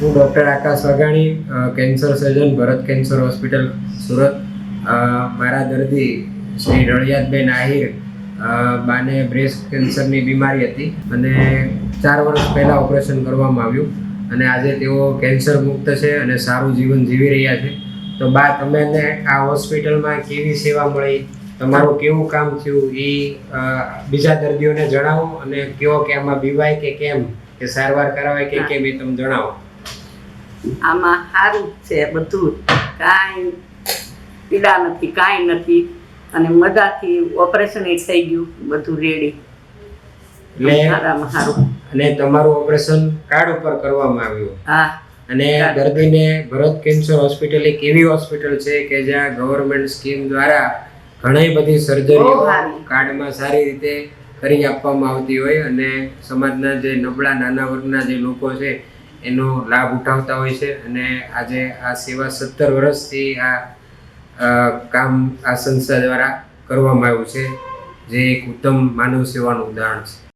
હું ડૉક્ટર આકાશ વાઘાણી, કેન્સર સર્જન, ભરત cancer hospital, Surat. મારા દર્દી શ્રી રળિયાતબેન આહિર, બાને બ્રેસ્ટ કેન્સરની બીમારી હતી અને 4 વર્ષ પહેલાં ઓપરેશન કરવામાં આવ્યું અને આજે તેઓ કેન્સર મુક્ત છે અને સારું જીવન જીવી રહ્યા છે. તો બા, તમને આ હોસ્પિટલમાં કેવી સેવા મળી, તમારું કેવું કામ થયું એ બીજા દર્દીઓને જણાવો અને કેવો કે આમાં બીવાય કે કેમ, કે સારવાર કરાવાય કે કેમ, એ તમે જણાવો. આમાં સારું છે બધું, કાંઈ પીડા નથી, કાંઈ નથી અને મજાથી ઓપરેશન થઈ ગયું, બધું રેડી. એટલે સારામાં સારું. અને તમારું ઓપરેશન કાર્ડ ઉપર કરવામાં આવ્યું. હા. અને દર્દીને ભરત કેન્સર હોસ્પિટલ એક એવી હોસ્પિટલ છે કે જ્યાં ગવર્મેન્ટ સ્કીમ દ્વારા ઘણી બધી સર્જરીઓ કાર્ડમાં સારી રીતે કરી આપવામાં આવતી હોય અને સમાજના જે નબળા નાના વર્ગના જે લોકો છે એનો લાભ ઉઠાવતા હોય છે. અને આજે આ સેવા 17 વર્ષથી આ કામ આ સંસ્થા દ્વારા કરવામાં આવ્યું છે, જે એક ઉત્તમ માનવ સેવાનું ઉદાહરણ છે.